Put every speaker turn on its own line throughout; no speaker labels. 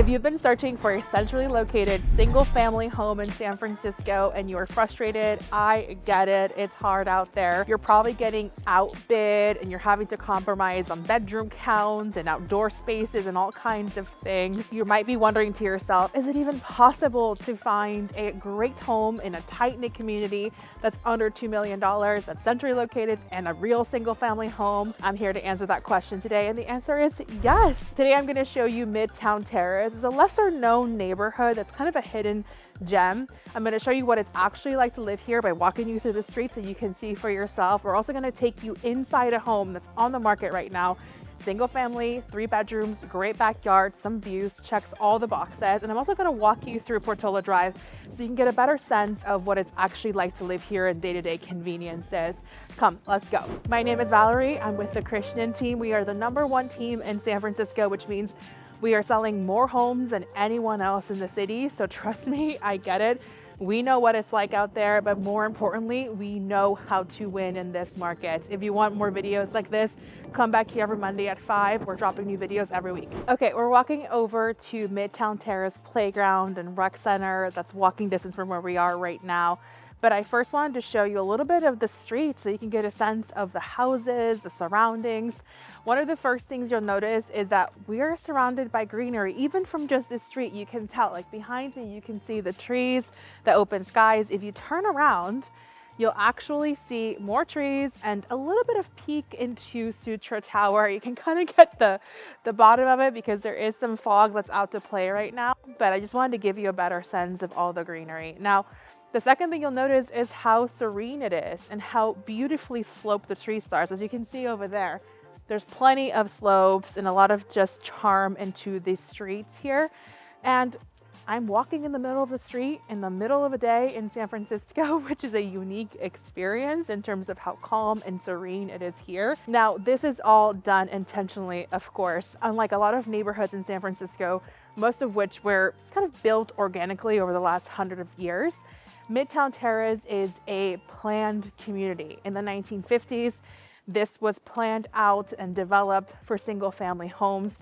If you've been searching for a centrally located single-family home in San Francisco and you are frustrated, I get it. It's hard out there. You're probably getting outbid and you're having to compromise on bedroom counts and outdoor spaces and all kinds of things. You might be wondering to yourself, is it even possible to find a great home in a tight-knit community that's under $2 million, that's centrally located and a real single-family home? I'm here to answer that question today, and the answer is yes. Today I'm going to show you Midtown Terrace. It's a lesser known neighborhood that's kind of a hidden gem. I'm going to show you what it's actually like to live here by walking you through the streets so you can see for yourself. We're also going to take you inside a home that's on the market right now. Single family, 3 bedrooms, great backyard, some views, checks all the boxes. And I'm also going to walk you through Portola Drive so you can get a better sense of what it's actually like to live here and day-to-day conveniences. Come, let's go. My name is Valerie. I'm with the Christian team. We are the #1 team in San Francisco, which means we are selling more homes than anyone else in the city. So trust me, I get it. We know what it's like out there, but more importantly, we know how to win in this market. If you want more videos like this, come back here every Monday at 5. We're dropping new videos every week. Okay, we're walking over to Midtown Terrace Playground and Rec Center. That's walking distance from where we are right now. But I first wanted to show you a little bit of the street so you can get a sense of the houses, the surroundings. One of the first things you'll notice is that we are surrounded by greenery. Even from just this street, you can tell, like behind me, you can see the trees, the open skies. If you turn around, you'll actually see more trees and a little bit of peek into Sutro Tower. You can kind of get the bottom of it because there is some fog that's out to play right now. But I just wanted to give you a better sense of all the greenery. Now, the second thing you'll notice is how serene it is and how beautifully sloped the trees are. So as you can see over there, there's plenty of slopes and a lot of just charm into the streets here. And I'm walking in the middle of the street in the middle of a day in San Francisco, which is a unique experience in terms of how calm and serene it is here. Now, this is all done intentionally, of course. Unlike a lot of neighborhoods in San Francisco, most of which were kind of built organically over the last 100 years, Midtown Terrace is a planned community. In the 1950s, this was planned out and developed for single-family homes.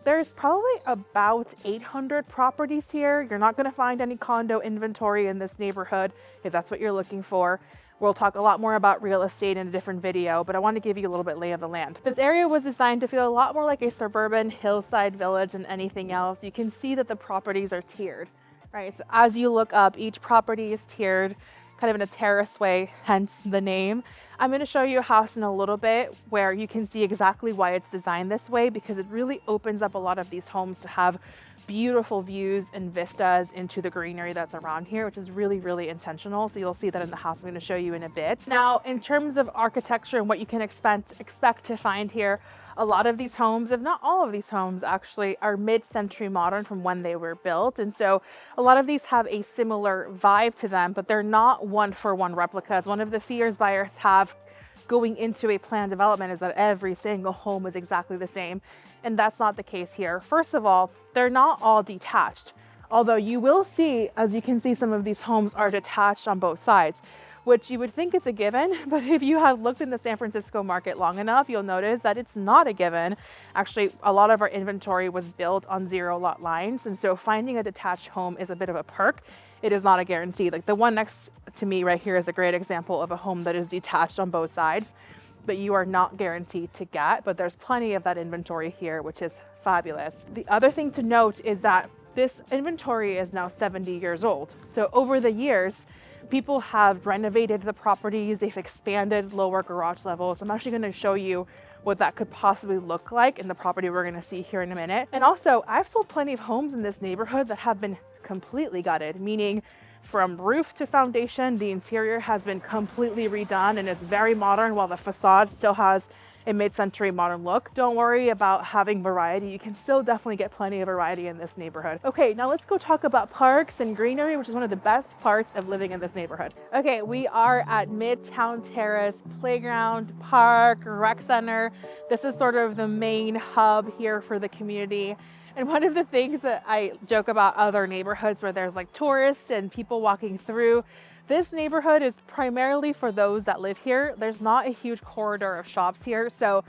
There's probably about 800 properties here. You're not going to find any condo inventory in this neighborhood if that's what you're looking for. We'll talk a lot more about real estate in a different video, but I want to give you a little bit lay of the land. This area was designed to feel a lot more like a suburban hillside village than anything else. You can see that the properties are tiered. Right, so as you look up, each property is tiered kind of in a terrace way, hence the name. I'm going to show you a house in a little bit where you can see exactly why it's designed this way, because it really opens up a lot of these homes to have beautiful views and vistas into the greenery that's around here, which is really, really intentional. So you'll see that in the house I'm going to show you in a bit. Now, in terms of architecture and what you can expect to find here, a lot of these homes, if not all of these homes actually, are mid-century modern from when they were built. And so a lot of these have a similar vibe to them, but they're not one-for-one replicas. One of the fears buyers have going into a planned development is that every single home is exactly the same. And that's not the case here. First of all, they're not all detached. Although you will see, as you can see, some of these homes are detached on both sides, which you would think it's a given, but if you have looked in the San Francisco market long enough, you'll notice that it's not a given. Actually, a lot of our inventory was built on 0 lot lines, and so finding a detached home is a bit of a perk. It is not a guarantee. Like the one next to me right here is a great example of a home that is detached on both sides, but you are not guaranteed to get, but there's plenty of that inventory here, which is fabulous. The other thing to note is that this inventory is now 70 years old. So over the years, people have renovated the properties, they've expanded lower garage levels. I'm actually going to show you what that could possibly look like in the property we're going to see here in a minute. And also, I've sold plenty of homes in this neighborhood that have been completely gutted, meaning from roof to foundation, the interior has been completely redone and is very modern while the facade still has a mid-century modern look. Don't worry about having variety. You can still definitely get plenty of variety in this neighborhood. Okay, now let's go talk about parks and greenery, which is one of the best parts of living in this neighborhood. Okay, we are at Midtown Terrace Playground, Park, Rec Center. This is sort of the main hub here for the community. And one of the things that I joke about other neighborhoods where there's like tourists and people walking through, this neighborhood is primarily for those that live here. There's not a huge corridor of shops here. So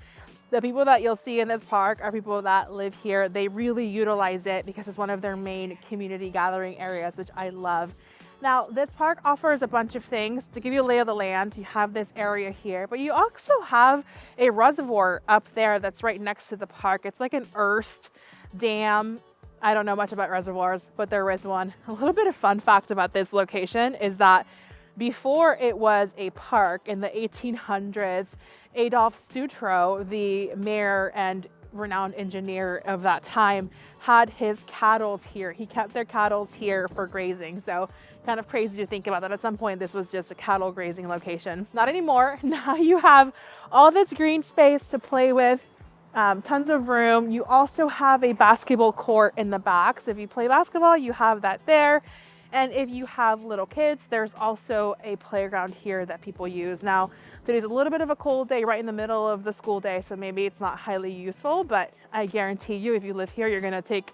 The people that you'll see in this park are people that live here. They really utilize it because it's one of their main community gathering areas, which I love. Now, this park offers a bunch of things. To give you a lay of the land, you have this area here, but you also have a reservoir up there that's right next to the park. It's like an earthed dam. I don't know much about reservoirs, but there is one. A little bit of fun fact about this location is that before it was a park in the 1800s, Adolf Sutro, the mayor and renowned engineer of that time, had his cattle here. He kept their cattle here for grazing. So kind of crazy to think about that. At some point, this was just a cattle grazing location. Not anymore. Now you have all this green space to play with, tons of room. You also have a basketball court in the back. So if you play basketball, you have that there. And if you have little kids, there's also a playground here that people use. Now, today's a little bit of a cold day right in the middle of the school day, so maybe it's not highly useful, but I guarantee you, if you live here, you're gonna take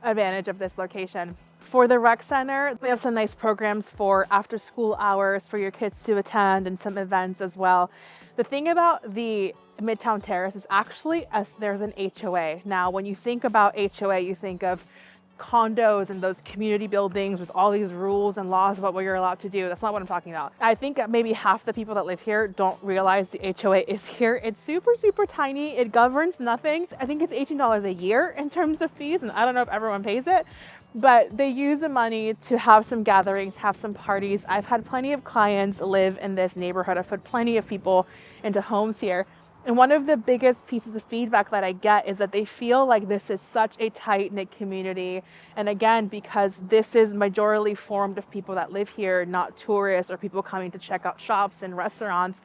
advantage of this location. For the rec center, we have some nice programs for after school hours for your kids to attend and some events as well. The thing about the Midtown Terrace is actually there's an HOA. Now, when you think about HOA, you think of condos and those community buildings with all these rules and laws about what you're allowed to do. That's not what I'm talking about. I think maybe half the people that live here don't realize the HOA is here. It's super, super tiny. It governs nothing. I think it's $18 a year in terms of fees, and I don't know if everyone pays it, but they use the money to have some gatherings, have some parties. I've had plenty of clients live in this neighborhood. I've put plenty of people into homes here. And one of the biggest pieces of feedback that I get is that they feel like this is such a tight-knit community. And again, because this is majorly formed of people that live here, not tourists or people coming to check out shops and restaurants,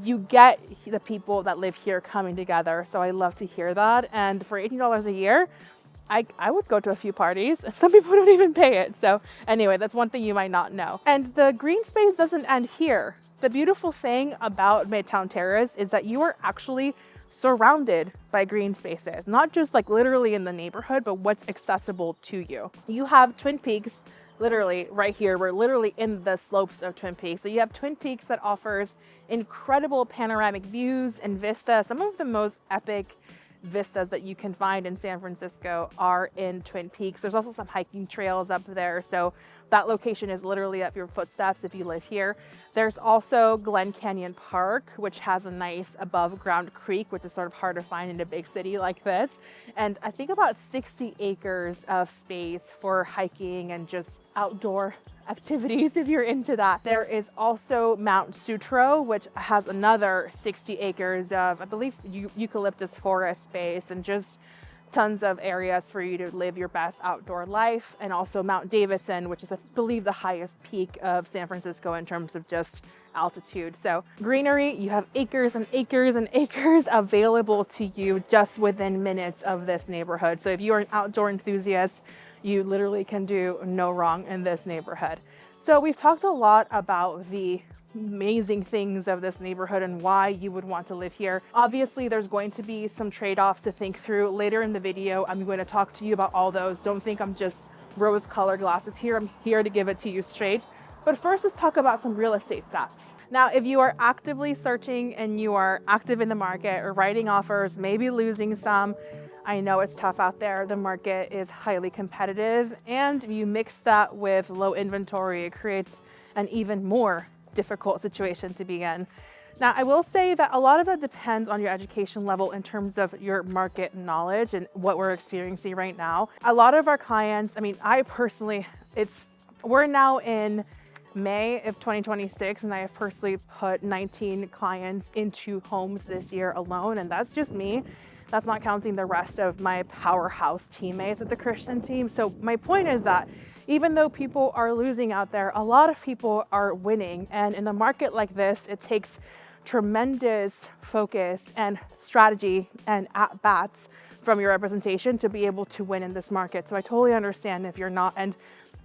you get the people that live here coming together. So I love to hear that. And for $18 a year, I would go to a few parties. Some people don't even pay it. So anyway, that's one thing you might not know. And the green space doesn't end here. The beautiful thing about Midtown Terrace is that you are actually surrounded by green spaces, not just like literally in the neighborhood, but what's accessible to you. You have Twin Peaks literally right here. We're literally in the slopes of Twin Peaks. So you have Twin Peaks that offers incredible panoramic views and vistas. Some of the most epic vistas that you can find in San Francisco are in Twin Peaks. There's also some hiking trails up there. So that location is literally at your footsteps if you live here. There's also Glen Canyon Park, which has a nice above ground creek, which is sort of hard to find in a big city like this. And I think about 60 acres of space for hiking and just outdoor activities if you're into that. There is also Mount Sutro, which has another 60 acres of, I believe, eucalyptus forest space and just tons of areas for you to live your best outdoor life. And also Mount Davidson, which is, I believe, the highest peak of San Francisco in terms of just altitude. So greenery, you have acres and acres and acres available to you just within minutes of this neighborhood. So if you are an outdoor enthusiast, you literally can do no wrong in this neighborhood. So we've talked a lot about the amazing things of this neighborhood and why you would want to live here. Obviously, there's going to be some trade-offs to think through. Later in the video, I'm going to talk to you about all those. Don't think I'm just rose-colored glasses here. I'm here to give it to you straight. But first, let's talk about some real estate stats. Now, if you are actively searching and you are active in the market or writing offers, maybe losing some, I know it's tough out there. The market is highly competitive, and you mix that with low inventory, it creates an even more difficult situation to be in. Now, I will say that a lot of that depends on your education level in terms of your market knowledge and what we're experiencing right now. A lot of our clients, I mean, I personally, we're now in May of 2026, and I have personally put 19 clients into homes this year alone, and that's just me. That's not counting the rest of my powerhouse teammates with the Christian team. So my point is that even though people are losing out there, a lot of people are winning. And in a market like this, it takes tremendous focus and strategy and at-bats from your representation to be able to win in this market. So I totally understand if you're not. And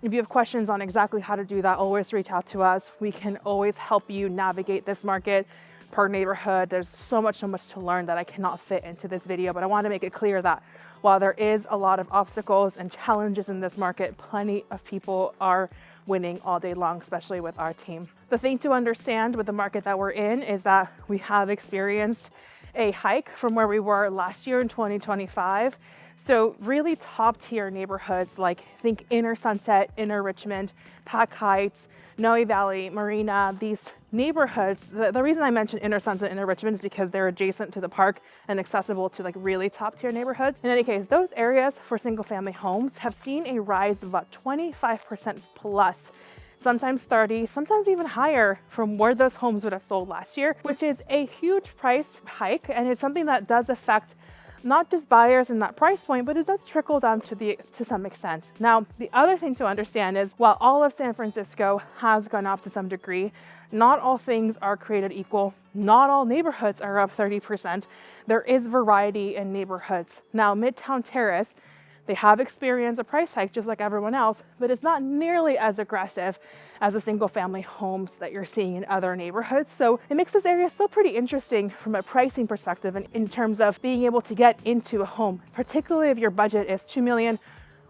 if you have questions on exactly how to do that, always reach out to us. We can always help you navigate this market per neighborhood. There's so much to learn that I cannot fit into this video, but I want to make it clear that while there is a lot of obstacles and challenges in this market, plenty of people are winning all day long, especially with our team. The thing to understand with the market that we're in is that we have experienced a hike from where we were last year in 2025. So really top tier neighborhoods, like think Inner Sunset, Inner Richmond, Pack Heights, Noe Valley, Marina, these neighborhoods. The reason I mentioned Inner Sunset, Inner Richmond is because they're adjacent to the park and accessible to like really top tier neighborhoods. In any case, those areas for single family homes have seen a rise of about 25% plus, sometimes 30, sometimes even higher from where those homes would have sold last year, which is a huge price hike. And it's something that does affect not just buyers in that price point, but it does trickle down to some extent. Now, the other thing to understand is while all of San Francisco has gone up to some degree, not all things are created equal. Not all neighborhoods are up 30%. There is variety in neighborhoods. Now, Midtown Terrace, they have experienced a price hike just like everyone else, but it's not nearly as aggressive as the single family homes that you're seeing in other neighborhoods. So it makes this area still pretty interesting from a pricing perspective and in terms of being able to get into a home, particularly if your budget is 2 million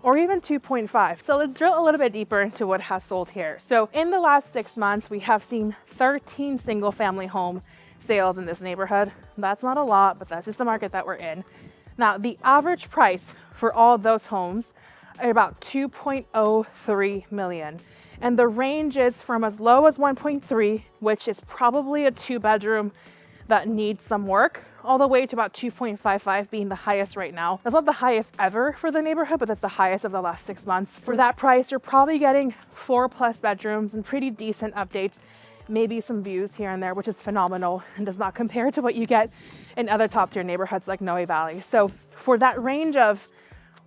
or even 2.5. So let's drill a little bit deeper into what has sold here. So in the last 6 months, we have seen 13 single family home sales in this neighborhood. That's not a lot, but that's just the market that we're in. Now, the average price for all those homes are about 2.03 million. And the range is from as low as 1.3, which is probably a 2-bedroom that needs some work, all the way to about 2.55 being the highest right now. That's not the highest ever for the neighborhood, but that's the highest of the last 6 months. For that price, you're probably getting 4+ bedrooms and pretty decent updates, maybe some views here and there, which is phenomenal and does not compare to what you get in other top tier neighborhoods like Noe Valley. So for that range of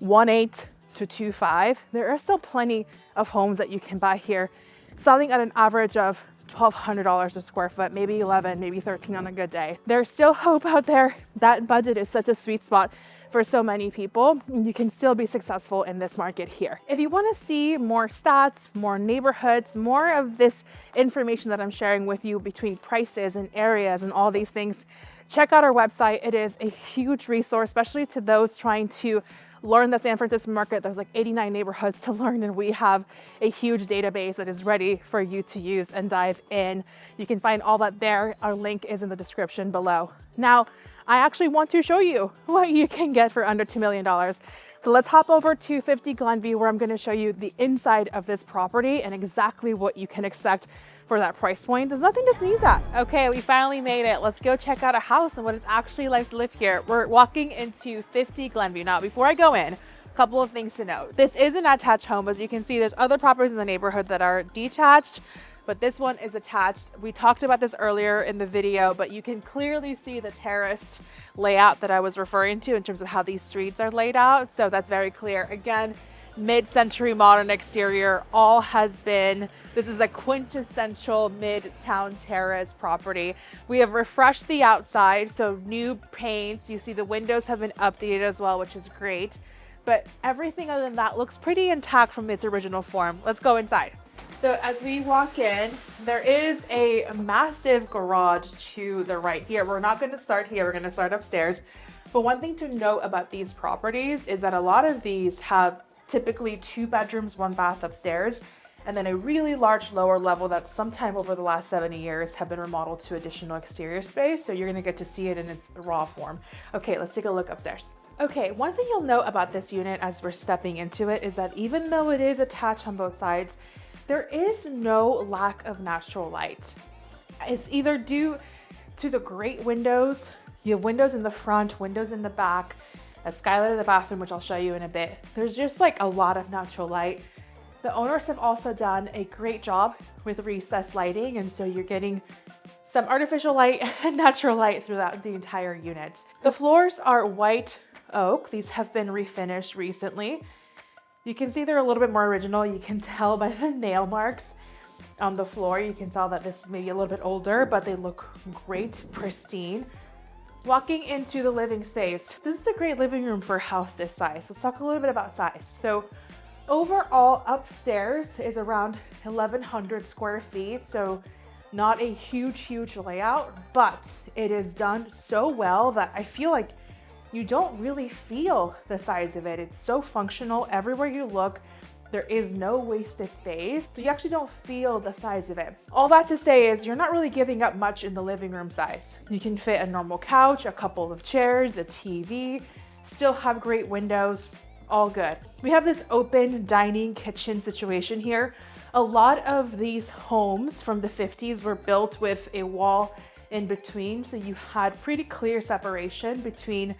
1.8 to 2.5, there are still plenty of homes that you can buy here, selling at an average of $1,200 a square foot, maybe 11, maybe 13 on a good day. There's still hope out there. That budget is such a sweet spot for so many people. You can still be successful in this market here. If you want to see more stats, more neighborhoods, more of this information that I'm sharing with you between prices and areas and all these things, check out our website. It is a huge resource, especially to those trying to learn the San Francisco market. There's like 89 neighborhoods to learn, and we have a huge database that is ready for you to use and dive in. You can find all that there. Our link is in the description below. Now, I actually want to show you what you can get for under $2 million. So let's hop over to 50 Glenview, where I'm going to show you the inside of this property and exactly what you can expect for that price point. There's nothing to sneeze at. Okay, we finally made it. Let's go check out a house and what it's actually like to live here. We're walking into 50 Glenview. Now, before I go in, a couple of things to note. This is an attached home. As you can see, there's other properties in the neighborhood that are detached, but this one is attached. We talked about this earlier in the video, but you can clearly see the terraced layout that I was referring to in terms of how these streets are laid out. So that's very clear. Again, mid-century modern exterior, all has been, this is a quintessential Midtown Terrace property. We have refreshed the outside, so new paint. You see the windows have been updated as well, which is great. But everything other than that looks pretty intact from its original form. Let's go inside. So as we walk in, there is a massive garage to the right here. We're not going to start here. We're going to start upstairs. But one thing to note about these properties is that a lot of these have typically 2 bedrooms, 1 bath upstairs, and then a really large lower level that sometime over the last 70 years have been remodeled to additional exterior space. So you're going to get to see it in its raw form. Okay, let's take a look upstairs. Okay, one thing you'll note about this unit as we're stepping into it is that even though it is attached on both sides, there is no lack of natural light. It's either due to the great windows. You have windows in the front, windows in the back, a skylight in the bathroom, which I'll show you in a bit. There's just like a lot of natural light. The owners have also done a great job with recessed lighting, and so you're getting some artificial light and natural light throughout the entire unit. The floors are white oak. These have been refinished recently. You can see they're a little bit more original. You can tell by the nail marks on the floor. You can tell that this is maybe a little bit older, but they look great, pristine. Walking into the living space, this is a great living room for a house this size. Let's talk a little bit about size. So overall, upstairs is around 1,100 square feet. So not a huge layout, but it is done so well that I feel like you don't really feel the size of it. It's so functional everywhere you look. There is no wasted space, so you actually don't feel the size of it. All that to say is you're not really giving up much in the living room size. You can fit a normal couch, a couple of chairs, a TV, still have great windows, all good. We have this open dining kitchen situation here. A lot of these homes from the 50s were built with a wall in between, so you had pretty clear separation between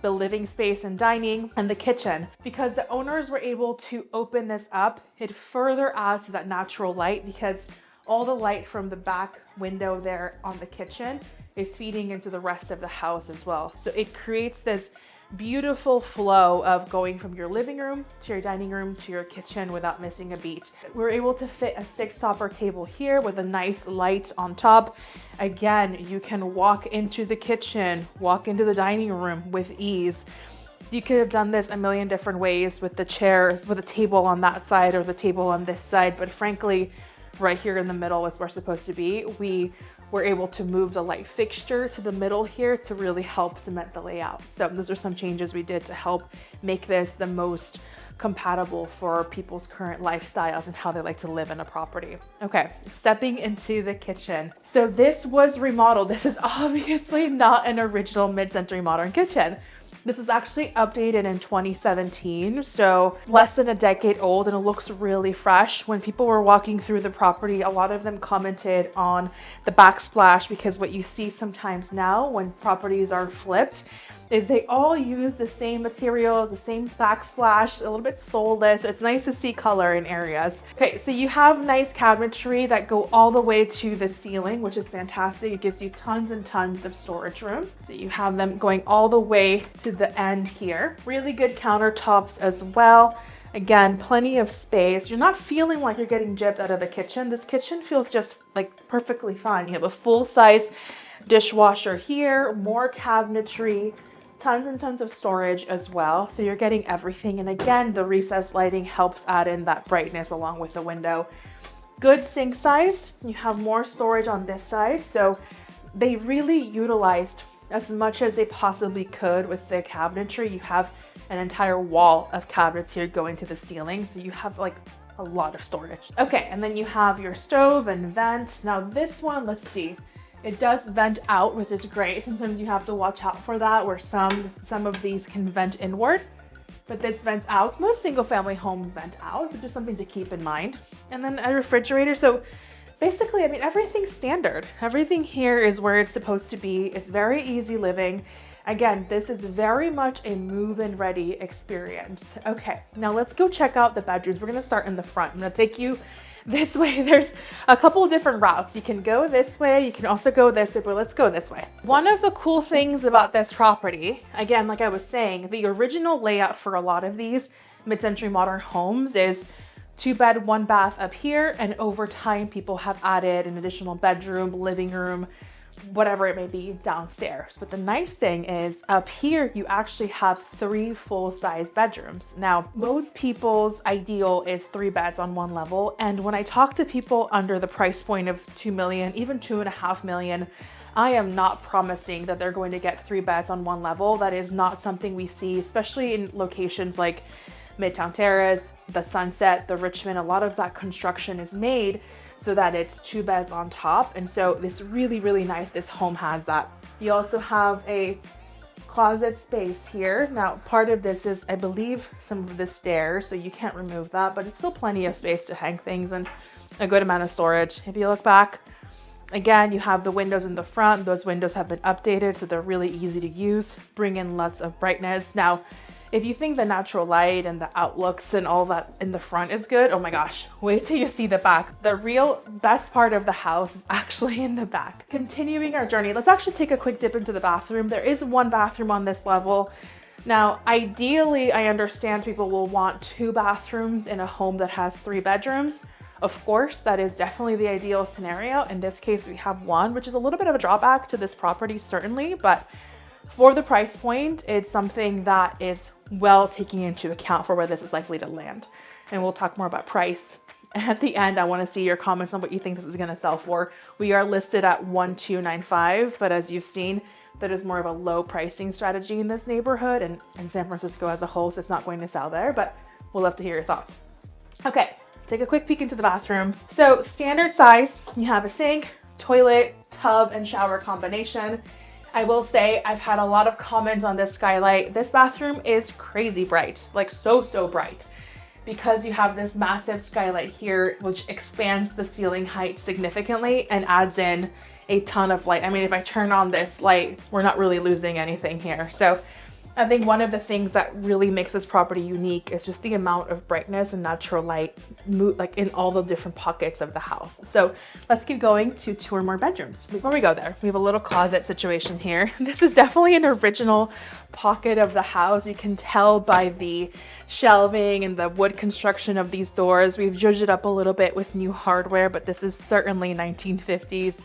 the living space and dining and the kitchen. Because the owners were able to open this up, it further adds to that natural light because all the light from the back window there on the kitchen is feeding into the rest of the house as well. So it creates this beautiful flow of going from your living room to your dining room to your kitchen without missing a beat. We're able to fit a 6-topper table here with a nice light on top. Again, you can walk into the kitchen, walk into the dining room with ease. You could have done this a million different ways with the chairs, with a table on that side or the table on this side, but frankly, right here in the middle is where it's supposed to be. We're able to move the light fixture to the middle here to really help cement the layout. So those are some changes we did to help make this the most compatible for people's current lifestyles and how they like to live in a property. Okay, stepping into the kitchen. So this was remodeled. This is obviously not an original mid-century modern kitchen. This was actually updated in 2017, so less than a decade old, and it looks really fresh. When people were walking through the property, a lot of them commented on the backsplash, because what you see sometimes now when properties are flipped is they all use the same materials, the same backsplash, a little bit soulless. It's nice to see color in areas. Okay, so you have nice cabinetry that go all the way to the ceiling, which is fantastic. It gives you tons and tons of storage room. So you have them going all the way to the end here. Really good countertops as well. Again, plenty of space. You're not feeling like you're getting gypped out of the kitchen. This kitchen feels just like perfectly fine. You have a full-size dishwasher here, more cabinetry, tons and tons of storage as well. So you're getting everything. And again, the recessed lighting helps add in that brightness along with the window. Good sink size. You have more storage on this side. So they really utilized as much as they possibly could with the cabinetry. You have an entire wall of cabinets here going to the ceiling. So you have like a lot of storage. Okay, and then you have your stove and vent. Now this one, let's see. It does vent out, which is great. Sometimes you have to watch out for that, where some of these can vent inward, but this vents out. Most single family homes vent out, but just something to keep in mind. And then a refrigerator. So basically, I mean, everything's standard. Everything here is where it's supposed to be. It's very easy living. Again, this is very much a move-in ready experience. Okay, now let's go check out the bedrooms. We're gonna start in the front. I'm gonna take you this way. There's a couple of different routes. You can go this way, you can also go this way, but let's go this way. One of the cool things about this property, again, like I was saying, the original layout for a lot of these mid-century modern homes is 2-bed, 1-bath up here, and over time people have added an additional bedroom, living room, whatever it may be downstairs. But the nice thing is up here, you actually have 3 full-size bedrooms. Now, most people's ideal is 3 beds on 1 level. And when I talk to people under the price point of 2 million, even 2.5 million, I am not promising that they're going to get 3 beds on 1 level. That is not something we see, especially in locations like Midtown Terrace, the Sunset, the Richmond. A lot of that construction is made so that it's 2 beds on top. And so this really, really nice, this home has that. You also have a closet space here. Now, part of this is, I believe, some of the stairs, so you can't remove that, but it's still plenty of space to hang things and a good amount of storage. If you look back, again, you have the windows in the front. Those windows have been updated, so they're really easy to use, bring in lots of brightness. Now, if you think the natural light and the outlooks and all that in the front is good, oh my gosh, wait till you see the back. The real best part of the house is actually in the back. Continuing our journey, let's actually take a quick dip into the bathroom. There is 1 bathroom on this level. Now, ideally, I understand people will want 2 bathrooms in a home that has 3 bedrooms. Of course, that is definitely the ideal scenario. In this case, we have 1, which is a little bit of a drawback to this property, certainly, but for the price point, it's something that is well taking into account for where this is likely to land. And we'll talk more about price. At the end, I want to see your comments on what you think this is going to sell for. We are listed at 1,295, but as you've seen, that is more of a low pricing strategy in this neighborhood and in San Francisco as a whole, so it's not going to sell there, but we'll love to hear your thoughts. Okay, take a quick peek into the bathroom. So standard size, you have a sink, toilet, tub, and shower combination. I will say I've had a lot of comments on this skylight. This bathroom is crazy bright, like so bright, because you have this massive skylight here, which expands the ceiling height significantly and adds in a ton of light. I mean, if I turn on this light, we're not really losing anything here. So I think one of the things that really makes this property unique is just the amount of brightness and natural light like in all the different pockets of the house. So let's keep going to tour more bedrooms. Before we go there, we have a little closet situation here. This is definitely an original pocket of the house. You can tell by the shelving and the wood construction of these doors. We've zhuzhed it up a little bit with new hardware, but this is certainly 1950s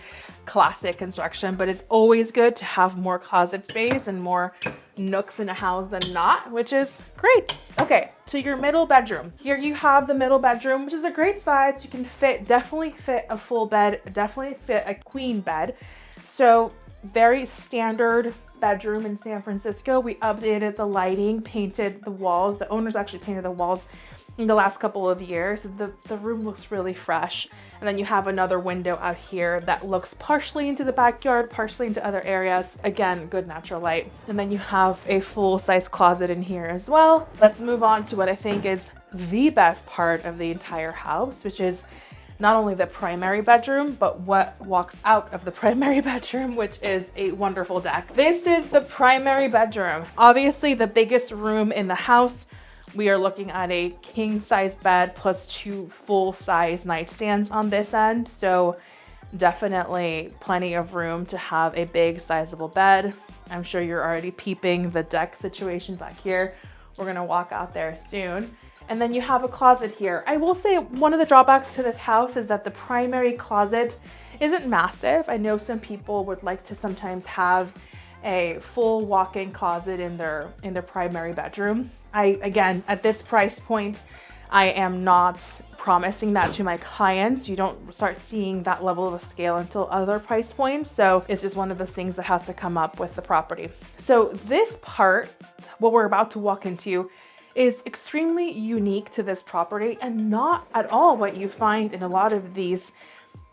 classic construction. But it's always good to have more closet space and more nooks in a house than not, which is great. Okay, to your middle bedroom. Here you have the middle bedroom, which is a great size. You can definitely fit a full bed, definitely fit a queen bed. So very standard bedroom in San Francisco. We updated the lighting, painted the walls. The owners actually painted the walls in the last couple of years. The room looks really fresh. And then you have another window out here that looks partially into the backyard, partially into other areas. Again, good natural light. And then you have a full-size closet in here as well. Let's move on to what I think is the best part of the entire house, which is not only the primary bedroom, but what walks out of the primary bedroom, which is a wonderful deck. This is the primary bedroom. Obviously the biggest room in the house. We are looking at a king size bed plus 2 full size nightstands on this end. So definitely plenty of room to have a big sizable bed. I'm sure you're already peeping the deck situation back here. We're gonna walk out there soon. And then you have a closet here. I will say one of the drawbacks to this house is that the primary closet isn't massive. I know some people would like to sometimes have a full walk-in closet in their primary bedroom. Again, at this price point, I am not promising that to my clients. You don't start seeing that level of scale until other price points. So it's just one of those things that has to come up with the property. So this part, what we're about to walk into, is extremely unique to this property and not at all what you find in a lot of these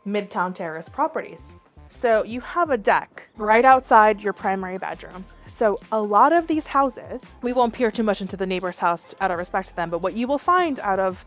Midtown Terrace properties. So you have a deck right outside your primary bedroom. So a lot of these houses, we won't peer too much into the neighbor's house out of respect to them, but what you will find out of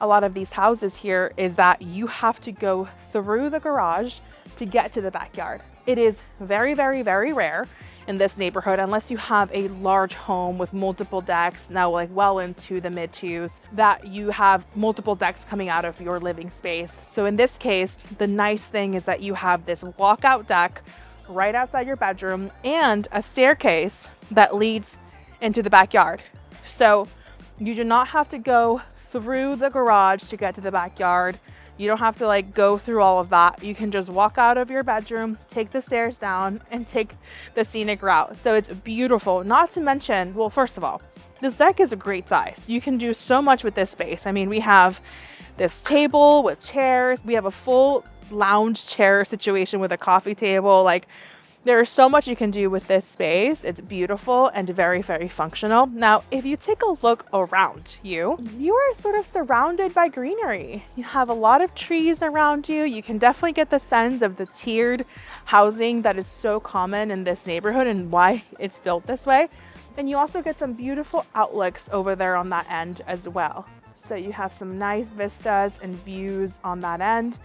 a lot of these houses here is that you have to go through the garage to get to the backyard. It is very rare in this neighborhood, unless you have a large home with multiple decks, now like well into the mid-twos, that you have multiple decks coming out of your living space. So in this case, the nice thing is that you have this walkout deck right outside your bedroom and a staircase that leads into the backyard. So you do not have to go through the garage to get to the backyard. You don't have to like go through all of that. You can just walk out of your bedroom, take the stairs down, and take the scenic route. So it's beautiful. Not to mention, well, first of all, this deck is a great size. You can do so much with this space. I mean, we have this table with chairs. We have a full lounge chair situation with a coffee table. Like, there is so much you can do with this space. It's beautiful and very functional. Now, if you take a look around you, you are sort of surrounded by greenery. You have a lot of trees around you. You can definitely get the sense of the tiered housing that is so common in this neighborhood and why it's built this way. And you also get some beautiful outlooks over there on that end as well. So you have some nice vistas and views on that end.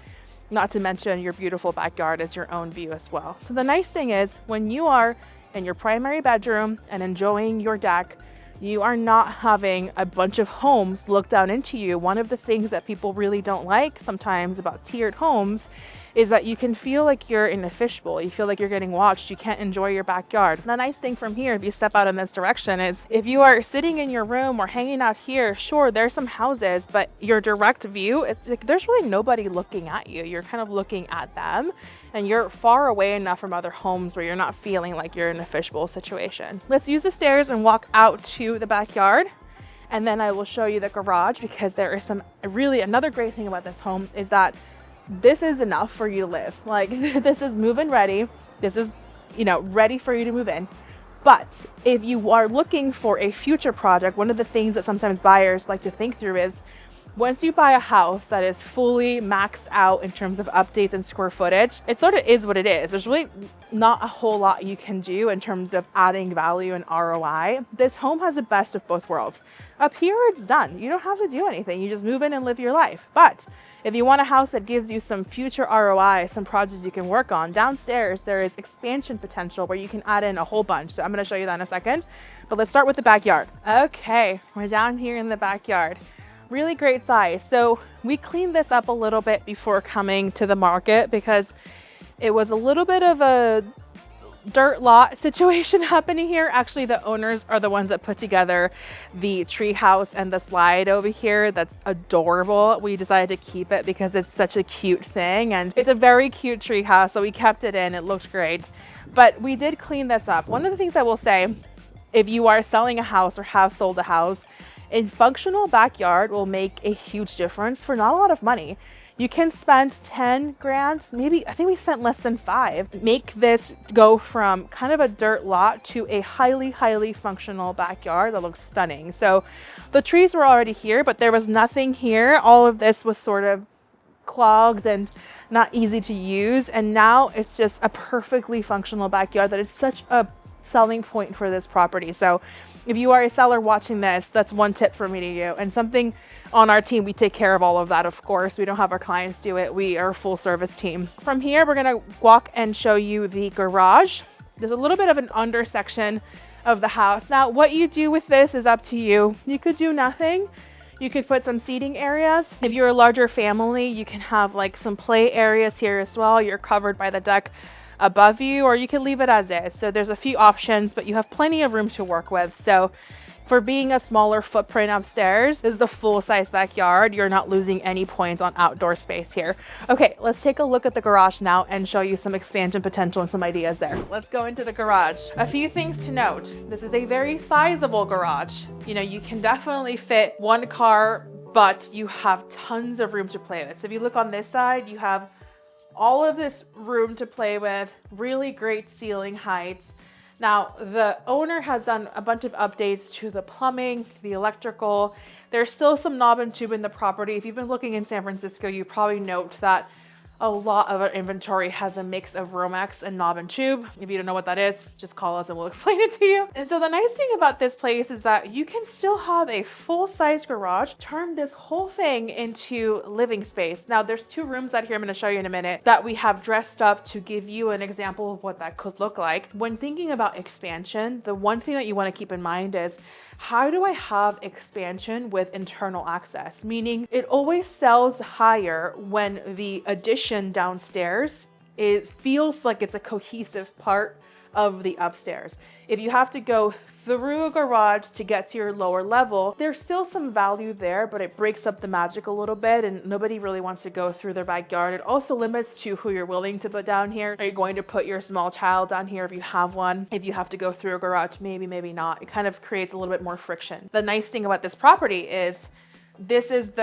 Not to mention your beautiful backyard is your own view as well. So the nice thing is when you are in your primary bedroom and enjoying your deck, you are not having a bunch of homes look down into you. One of the things that people really don't like sometimes about tiered homes is that you can feel like you're in a fishbowl. You feel like you're getting watched. You can't enjoy your backyard. The nice thing from here, if you step out in this direction, is if you are sitting in your room or hanging out here, sure, there's some houses, but your direct view, it's like there's really nobody looking at you. You're kind of looking at them and you're far away enough from other homes where you're not feeling like you're in a fishbowl situation. Let's use the stairs and walk out to the backyard. And then I will show you the garage, because there is another great thing about this home is that this is enough for you to live. Like, this is move-in ready. This is, ready for you to move in. But if you are looking for a future project, one of the things that sometimes buyers like to think through is, Once you buy a house that is fully maxed out in terms of updates and square footage, it sort of is what it is. There's really not a whole lot you can do in terms of adding value and ROI. This home has the best of both worlds. Up here, it's done. You don't have to do anything. You just move in and live your life. But if you want a house that gives you some future ROI, some projects you can work on, downstairs there is expansion potential where you can add in a whole bunch. So I'm going to show you that in a second. But let's start with the backyard. Okay, we're down here in the backyard. Really great size. So we cleaned this up a little bit before coming to the market because it was a little bit of a dirt lot situation happening here. Actually, the owners are the ones that put together the tree house and the slide over here. That's adorable. We decided to keep it because it's such a cute thing, and it's a very cute tree house, so we kept it in. It looked great, but we did clean this up. One of the things I will say, if you are selling a house or have sold a house, a functional backyard will make a huge difference for not a lot of money. You can spend 10 grand, maybe, I think we spent less than 5. Make this go from kind of a dirt lot to a highly, highly functional backyard that looks stunning. So the trees were already here, but there was nothing here. All of this was sort of clogged and not easy to use. And now it's just a perfectly functional backyard that is such a selling point for this property. So if you are a seller watching this, that's one tip for me to you. And something on our team, we take care of all of that, of course. We don't have our clients do it. We are a full service team. From here, we're gonna walk and show you the garage. There's a little bit of an under section of the house. Now, what you do with this is up to you. You could do nothing. You could put some seating areas. If you're a larger family, you can have like some play areas here as well. You're covered by the deck above you, or you can leave it as is. So there's a few options, but you have plenty of room to work with. So for being a smaller footprint upstairs, this is the full size backyard. You're not losing any points on outdoor space here. Okay, let's take a look at the garage now and show you some expansion potential and some ideas there. Let's go into the garage. A few things to note. This is a very sizable garage. You know, you can definitely fit one car, but you have tons of room to play with. So if you look on this side, you have all of this room to play with, really great ceiling heights. Now, the owner has done a bunch of updates to the plumbing, the electrical. There's still some knob and tube in the property. If you've been looking in San Francisco, you probably note that a lot of our inventory has a mix of Romex and knob and tube. If you don't know what that is, just call us and we'll explain it to you. And so the nice thing about this place is that you can still have a full-size garage, turn this whole thing into living space. Now, there's 2 rooms out here I'm gonna show you in a minute that we have dressed up to give you an example of what that could look like. When thinking about expansion, the one thing that you wanna keep in mind is, how do I have expansion with internal access? Meaning it always sells higher when the addition downstairs feels like it's a cohesive part of the upstairs. If you have to go through a garage to get to your lower level, there's still some value there, but it breaks up the magic a little bit and nobody really wants to go through their backyard. It also limits to who you're willing to put down here. Are you going to put your small child down here if you have one? If you have to go through a garage, maybe, maybe not. It kind of creates a little bit more friction. The nice thing about this property is this is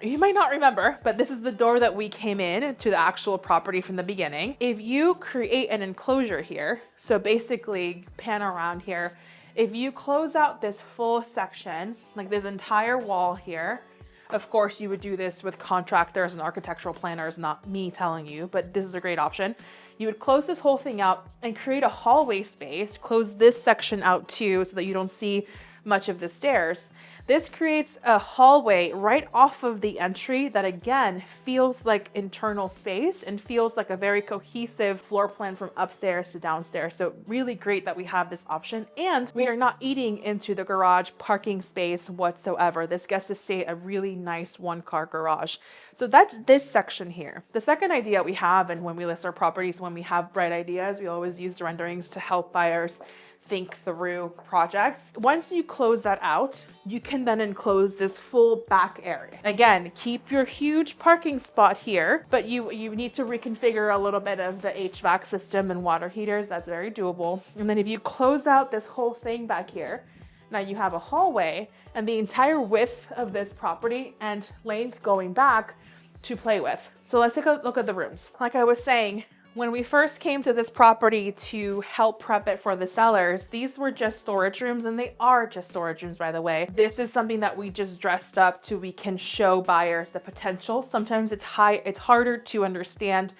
you might not remember, but this is the door that we came in to the actual property from the beginning. If you create an enclosure here, so basically pan around here, if you close out this full section, like this entire wall here, of course you would do this with contractors and architectural planners, not me telling you, but this is a great option. You would close this whole thing out and create a hallway space, close this section out too so that you don't see much of the stairs. This creates a hallway right off of the entry that again feels like internal space and feels like a very cohesive floor plan from upstairs to downstairs. So really great that we have this option, and we are not eating into the garage parking space whatsoever. This gets to stay a really nice 1-car garage. So that's this section here. The second idea we have, and when we list our properties, when we have bright ideas, we always use the renderings to help buyers think through projects. Once you close that out, you can then enclose this full back area. Again, keep your huge parking spot here, but you need to reconfigure a little bit of the HVAC system and water heaters. That's very doable. And then if you close out this whole thing back here, now you have a hallway and the entire width of this property and length going back to play with. So let's take a look at the rooms. Like I was saying, When we first came to this property to help prep it for the sellers, these were just storage rooms, and they are just storage rooms, by the way. This is something that we just dressed up to we can show buyers the potential. Sometimes it's harder to understand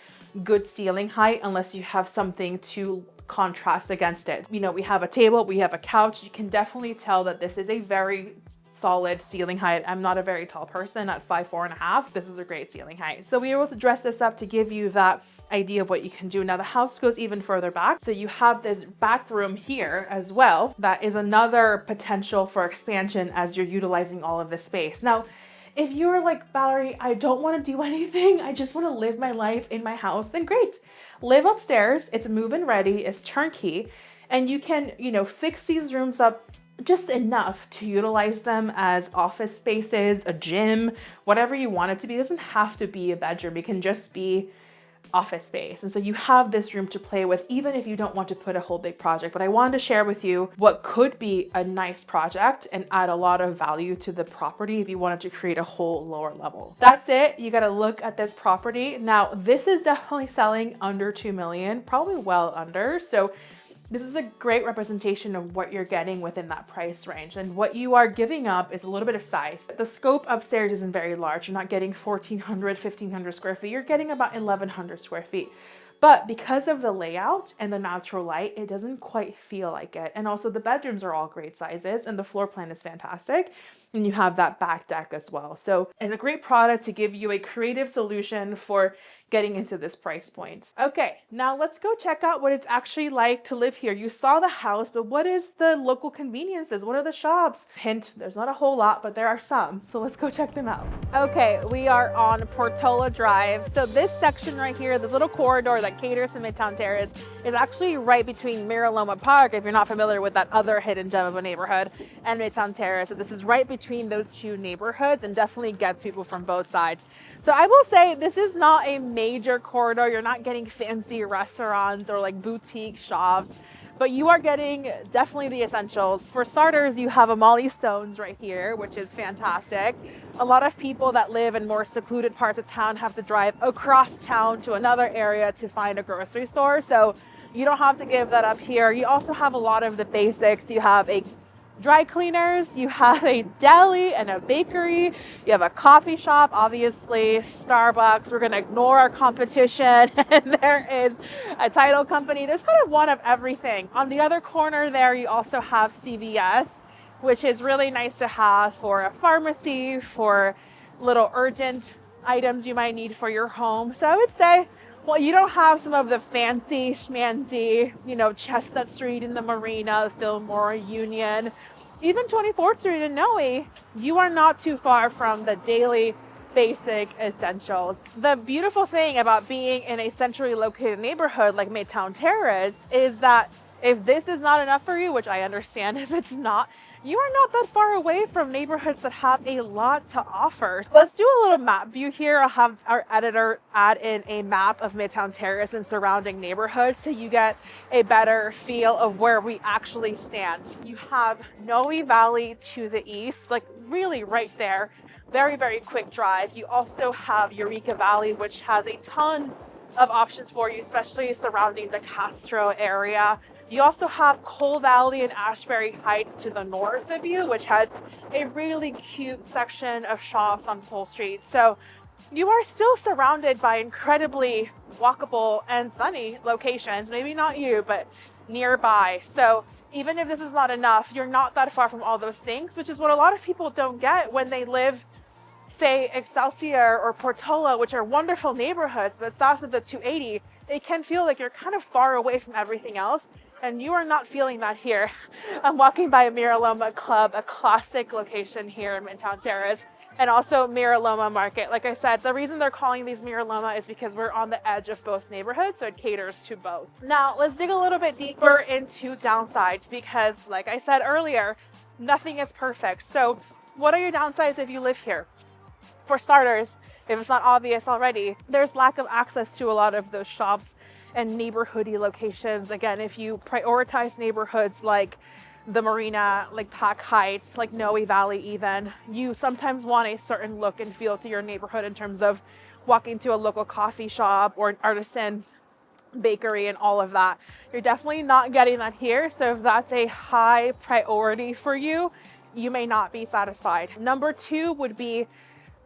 good ceiling height unless you have something to contrast against it. You know, we have a table, we have a couch. You can definitely tell that this is a very solid ceiling height. I'm not a very tall person at 5'4.5". This is a great ceiling height. So we were able to dress this up to give you that idea of what you can do. Now the house goes even further back. So you have this back room here as well. That is another potential for expansion as you're utilizing all of this space. Now, if you're like, Valerie, I don't want to do anything, I just want to live my life in my house, then great. Live upstairs. It's move-in ready, it's turnkey, and you can, you know, fix these rooms up just enough to utilize them as office spaces, a gym, whatever you want it to be. It doesn't have to be a bedroom. It can just be office space. And so you have this room to play with, even if you don't want to put a whole big project. But I wanted to share with you what could be a nice project and add a lot of value to the property if you wanted to create a whole lower level. That's it. You got to look at this property. Now, this is definitely selling under 2 million, probably well under. So this is a great representation of what you're getting within that price range, and what you are giving up is a little bit of size. The scope upstairs isn't very large. You're not getting 1,400, 1,500 square feet. You're getting about 1,100 square feet. But because of the layout and the natural light, it doesn't quite feel like it. And also the bedrooms are all great sizes and the floor plan is fantastic. And you have that back deck as well. So it's a great product to give you a creative solution for getting into this price point. Okay, now let's go check out what it's actually like to live here. You saw the house, but what is the local conveniences? What are the shops? Hint, there's not a whole lot, but there are some. So let's go check them out. Okay, we are on Portola Drive. So this section right here, this little corridor that caters to Midtown Terrace, is actually right between Miraloma Park, if you're not familiar with that other hidden gem of a neighborhood, and Midtown Terrace. So this is right between those two neighborhoods and definitely gets people from both sides. So I will say this is not a major corridor. You're not getting fancy restaurants or like boutique shops, but you are getting definitely the essentials. For starters, you have a Molly Stone's right here, which is fantastic. A lot of people that live in more secluded parts of town have to drive across town to another area to find a grocery store. So you don't have to give that up here. You also have a lot of the basics. You have a dry cleaners, you have a deli and a bakery, you have a coffee shop, obviously, Starbucks. We're going to ignore our competition. And there is a title company. There's kind of one of everything. On the other corner there, you also have CVS, which is really nice to have for a pharmacy, for little urgent items you might need for your home. So I would say, well, you don't have some of the fancy schmancy, you know, Chestnut Street in the Marina, Fillmore, Union, even 24th Street in Noe. You are not too far from the daily basic essentials. The beautiful thing about being in a centrally located neighborhood like Midtown Terrace is that if this is not enough for you, which I understand if it's not, you are not that far away from neighborhoods that have a lot to offer. Let's do a little map view here. I'll have our editor add in a map of Midtown Terrace and surrounding neighborhoods so you get a better feel of where we actually stand. You have Noe Valley to the east, like really right there. Very, very quick drive. You also have Eureka Valley, which has a ton of options for you, especially surrounding the Castro area. You also have Cole Valley and Ashbury Heights to the north of you, which has a really cute section of shops on Cole Street. So you are still surrounded by incredibly walkable and sunny locations. Maybe not you, but nearby. So even if this is not enough, you're not that far from all those things, which is what a lot of people don't get when they live, say, Excelsior or Portola, which are wonderful neighborhoods, but south of the 280, it can feel like you're kind of far away from everything else. And you are not feeling that here. I'm walking by a Miraloma Club, a classic location here in Midtown Terrace, and also Miraloma Market. Like I said, the reason they're calling these Miraloma is because we're on the edge of both neighborhoods, so it caters to both. Now, let's dig a little bit deeper into downsides because, like I said earlier, nothing is perfect. So what are your downsides if you live here? For starters, if it's not obvious already, there's lack of access to a lot of those shops and neighborhoody locations. Again, if you prioritize neighborhoods like the Marina, like Pack Heights, like Noe Valley even, you sometimes want a certain look and feel to your neighborhood in terms of walking to a local coffee shop or an artisan bakery and all of that. You're definitely not getting that here. So if that's a high priority for you, you may not be satisfied. Number two would be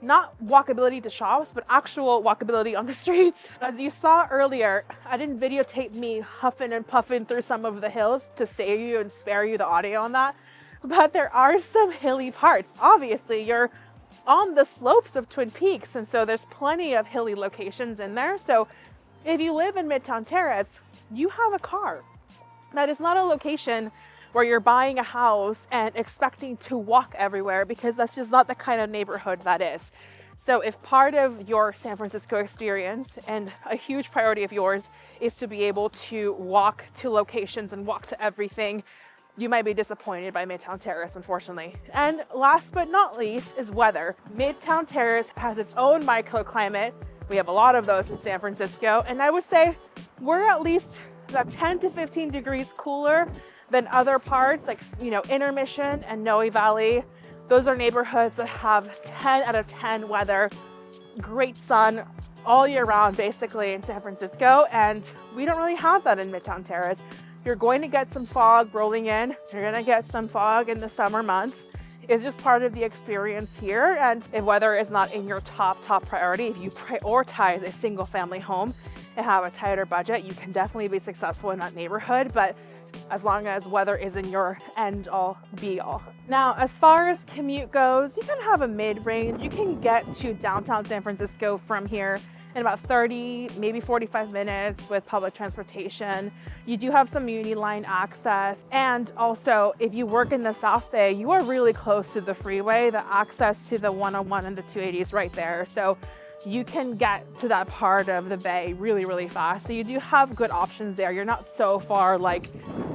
not walkability to shops, but actual walkability on the streets. As you saw earlier, I didn't videotape me huffing and puffing through some of the hills to save you and spare you the audio on that. But there are some hilly parts. Obviously, you're on the slopes of Twin Peaks, and so there's plenty of hilly locations in there. So if you live in Midtown Terrace, you have a car. That is not a location where you're buying a house and expecting to walk everywhere, because that's just not the kind of neighborhood that is. So if part of your San Francisco experience and a huge priority of yours is to be able to walk to locations and walk to everything, you might be disappointed by Midtown Terrace, unfortunately. And last but not least is weather. Midtown Terrace has its own microclimate. We have a lot of those in San Francisco, and I would say we're at least about 10 to 15 degrees cooler than other parts, like, you know, Intermission and Noe Valley. Those are neighborhoods that have 10 out of 10 weather, great sun all year round, basically, in San Francisco. And we don't really have that in Midtown Terrace. You're going to get some fog rolling in. You're going to get some fog in the summer months. It's just part of the experience here. And if weather is not in your top priority, if you prioritize a single family home and have a tighter budget, you can definitely be successful in that neighborhood. But as long as weather isn't your end all be all. Now, as far as commute goes, you can have a mid-range. You can get to downtown San Francisco from here in about 30, maybe 45 minutes with public transportation. You do have some Muni Line access. And also, if you work in the South Bay, you are really close to the freeway. The access to the 101 and the 280 is right there. So you can get to that part of the Bay really, really fast. So you do have good options there. You're not so far like,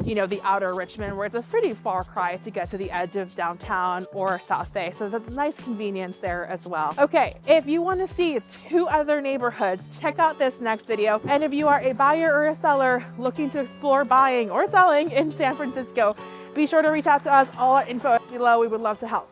you know, the outer Richmond, where it's a pretty far cry to get to the edge of downtown or South Bay. So that's a nice convenience there as well. Okay, if you want to see 2 other neighborhoods, check out this next video. And if you are a buyer or a seller looking to explore buying or selling in San Francisco, be sure to reach out to us. All our info below. We would love to help.